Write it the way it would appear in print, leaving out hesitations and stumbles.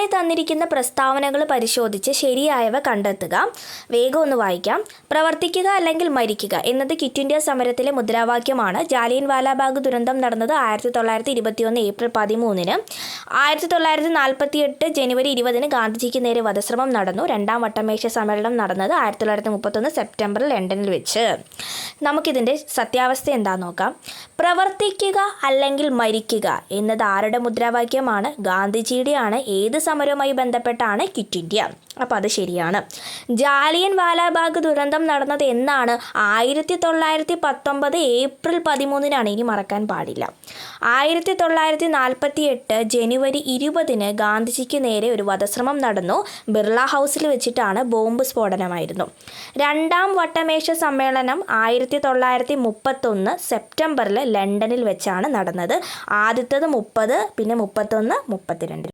താഴെ തന്നിരിക്കുന്ന പ്രസ്താവനകൾ പരിശോധിച്ച് ശരിയായവ കണ്ടെത്തുക. വേഗം ഒന്ന് വായിക്കാം. പ്രവർത്തിക്കുക അല്ലെങ്കിൽ മരിക്കുക എന്നത് ക്വിറ്റ് ഇന്ത്യ സമരത്തിലെ മുദ്രാവാക്യമാണ്. ജാലിയൻ വാലാബാഗ് ദുരന്തം നടന്നത് 1921 ഏപ്രിൽ 13-ന്. 1948 ജനുവരി 20-ന് ഗാന്ധിജിക്ക് നേരെ വധശ്രമം നടന്നു. രണ്ടാം വട്ടമേശ സമ്മേളനം നടന്നത് 1931 സെപ്റ്റംബറിൽ ലണ്ടനിൽ വെച്ച്. നമുക്കിതിൻ്റെ സത്യാവസ്ഥ എന്താണെന്ന് നോക്കാം. പ്രവർത്തിക്കുക അല്ലെങ്കിൽ മരിക്കുക എന്നത് ആരുടെ മുദ്രാവാക്യമാണ്? ഗാന്ധിജിയുടെയാണ്. ഏത് സമരവുമായി ബന്ധപ്പെട്ടാണ്? Quit India. അപ്പോൾ അത് ശരിയാണ്. ജാലിയൻ വാലാബാഗ് ദുരന്തം നടന്നത് എന്നാണ്? 1919 ഏപ്രിൽ 13-നാണ്. ഇനി മറക്കാൻ പാടില്ല. 1948 ജനുവരി 20-ന് ഗാന്ധിജിക്ക് നേരെ ഒരു വധശ്രമം നടന്നു. ബിർള ഹൗസിൽ വെച്ചിട്ടാണ്. ബോംബ് സ്ഫോടനമായിരുന്നു. രണ്ടാം വട്ടമേശ സമ്മേളനം 1931 സെപ്റ്റംബറിൽ ലണ്ടനിൽ വെച്ചാണ് നടന്നത്. ആദ്യത്തേത് 30, പിന്നെ 31, 32.